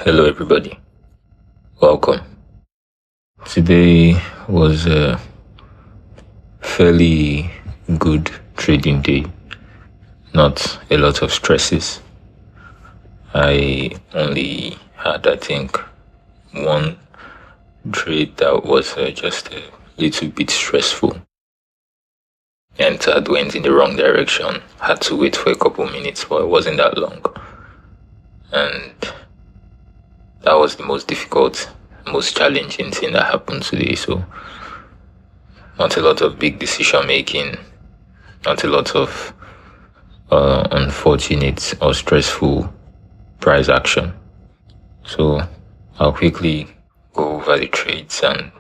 Hello, everybody. Welcome. Today was a fairly good trading day. Not a lot of stresses. I only had, I think, one trade that was just a little bit stressful. Entered, went in the wrong direction. Had to wait for a couple minutes, but it wasn't that long. And that was the most difficult, most challenging thing that happened today. So, not a lot of big decision making, not a lot of unfortunate or stressful price action. So, I'll quickly go over the trades and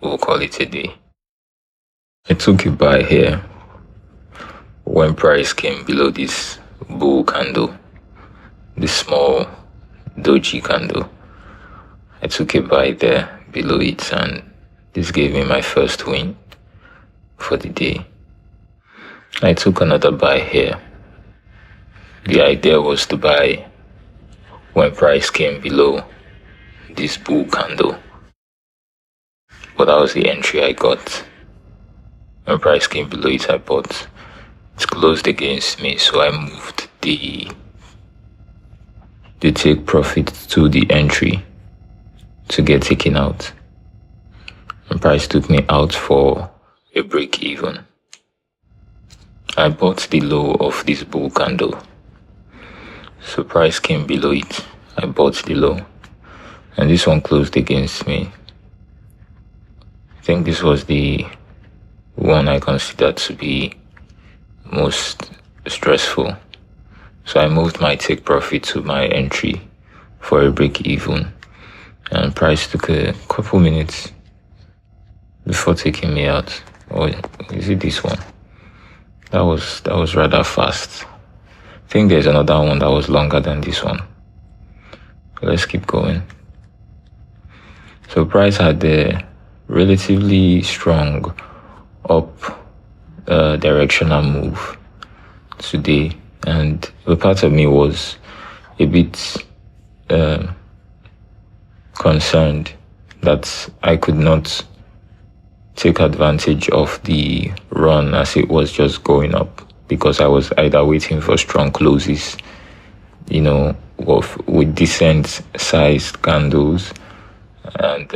we'll call it a day. I took a buy here when price came below this bull candle, this small doji candle. I took a buy there below it, and this gave me my first win for the day. I took another buy here. The idea was to buy when price came below this bull candle, but that was the entry I got. When price came below it, I bought. It closed against me, so I moved the take profit to the entry to get taken out. And price took me out for a break even. I bought the low of this bull candle. So price came below it. I bought the low. And this one closed against me. I think this was the one I considered to be most stressful. So I moved my take profit to my entry for a break even. And price took a couple minutes before taking me out. Or is it this one? That was rather fast. I think there's another one that was longer than this one. Let's keep going. So price had a relatively strong up directional move today, and a part of me was a bit concerned that I could not take advantage of the run as it was just going up, because I was either waiting for strong closes, with decent sized candles, and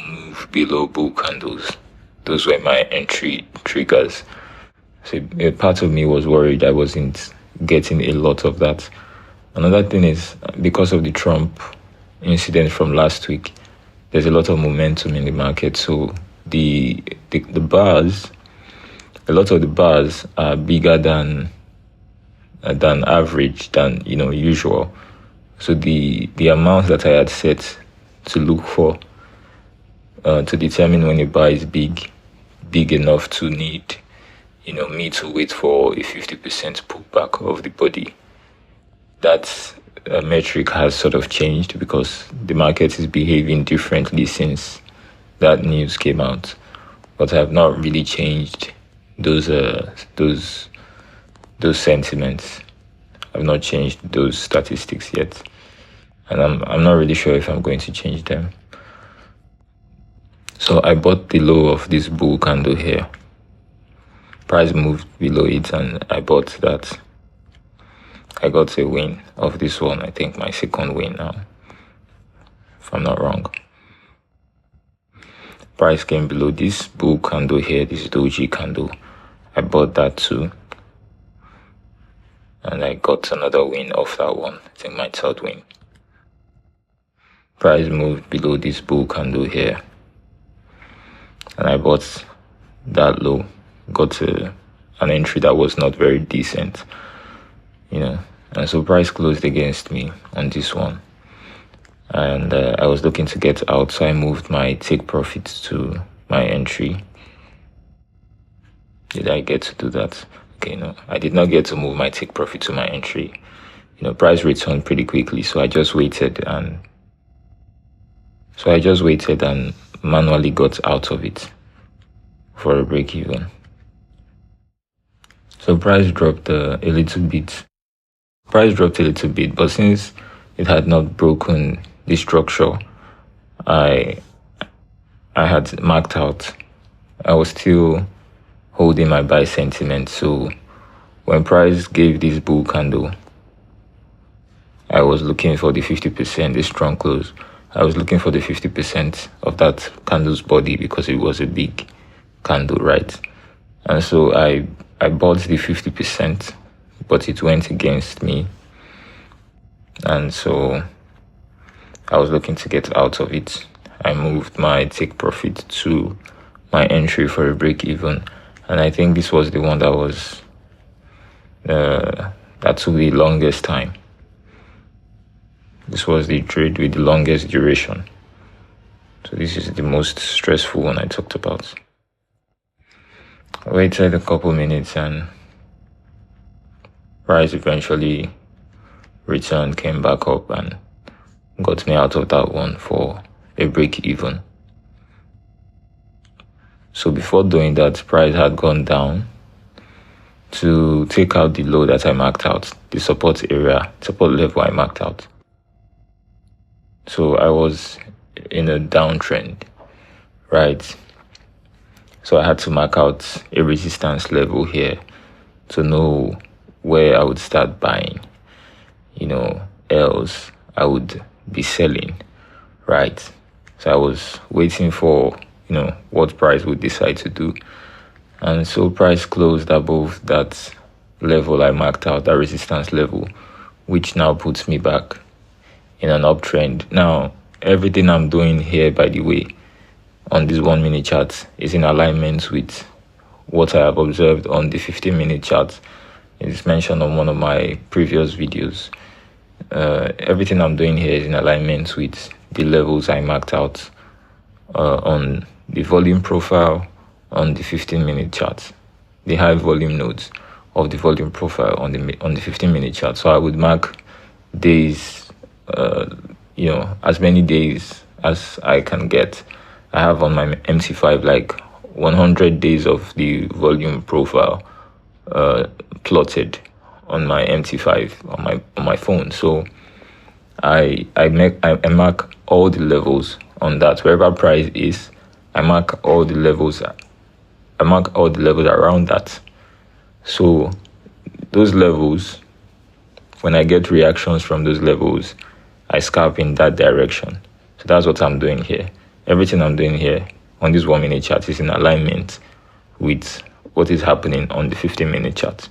move below bull candles. Those were my entry triggers. So a part of me was worried I wasn't getting a lot of that. Another thing is, because of the Trump incident from last week, there's a lot of momentum in the market. So the bars, a lot of the bars are bigger than average, than usual. So the amount that I had set to look for to determine when a bar is big enough to need me to wait for a 50% pullback of the body, that metric has sort of changed because the market is behaving differently since that news came out. But I have not really changed those sentiments. I've not changed those statistics yet, and I'm not really sure if I'm going to change them. So I bought the low of this bull candle here. Price moved below it, and I bought that. I got a win of this one. I think my second win now, if I'm not wrong. Price came below this bull candle here, this doji candle. I bought that too, and I got another win off that one. I think my third win. Price moved below this bull candle here, and I bought that low. Got an entry that was not very decent, and so price closed against me on this one, and I was looking to get out, so I moved my take profit to my entry. Did I get to do that? Okay, no, I did not get to move my take profit to my entry. Price returned pretty quickly, so I just waited and manually got out of it for a break even. So price dropped a little bit. But since it had not broken the structure I had marked out. I was still holding my buy sentiment. So when price gave this bull candle, I was looking for the 50%, the strong close. I was looking for the 50% of that candle's body because it was a big candle, right? And so I bought the 50%, but it went against me. And so I was looking to get out of it. I moved my take profit to my entry for a break even. And I think this was the one that was that took the longest time. This was the trade with the longest duration. So this is the most stressful one I talked about. I waited a couple minutes and price eventually returned, came back up and got me out of that one for a break even. So before doing that, price had gone down to take out the low that I marked out, the support area, support level I marked out. So I was in a downtrend, right? So I had to mark out a resistance level here to know where I would start buying. Else I would be selling, right? So I was waiting for, what price would decide to do. And so price closed above that level I marked out, that resistance level, which now puts me back in an uptrend. Now, everything I'm doing here, by the way, on this 1 minute chart is in alignment with what I have observed on the 15-minute chart. It is mentioned on one of my previous videos. Everything I'm doing here is in alignment with the levels I marked out on the volume profile on the 15-minute chart, the high volume nodes of the volume profile on the 15-minute chart. So I would mark days, as many days as I can get. I have on my MT5 like 100 days of the volume profile plotted on my MT5 on my phone. So I mark all the levels on that. Wherever price is, I mark all the levels. I mark all the levels around that. So those levels, when I get reactions from those levels, I scalp in that direction. So that's what I'm doing here. Everything I'm doing here on this 1 minute chart is in alignment with what is happening on the 15-minute chart.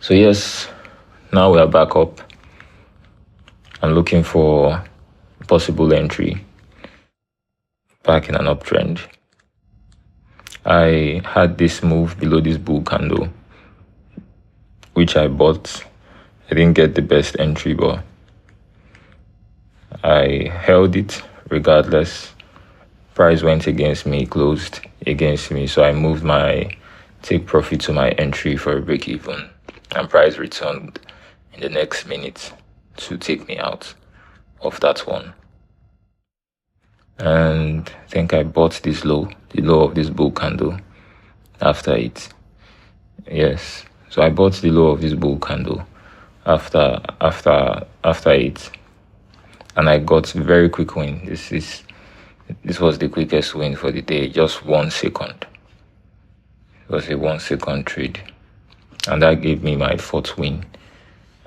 So yes, now we are back up. I'm looking for possible entry back in an uptrend. I had this move below this bull candle, which I bought. I didn't get the best entry, but I held it regardless. Price went against me, closed against me, so I moved my take profit to my entry for a break even, and price returned in the next minute to take me out of that one. And I think I bought this low, the low of this bull candle after it. Yes, so I bought the low of this bull candle after it, and I got a very quick win. This was the quickest win for the day, just 1 second. It was a 1 second trade, and that gave me my 4th win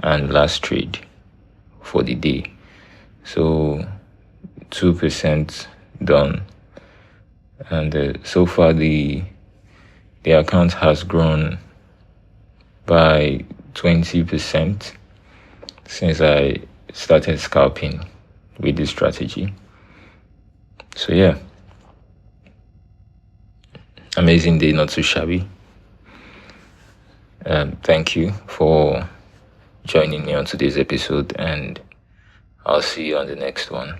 and last trade for the day. So 2% done, and so far the account has grown by 20% since I started scalping with this strategy. So yeah, amazing day, not too shabby. Thank you for joining me on today's episode, and I'll see you on the next one.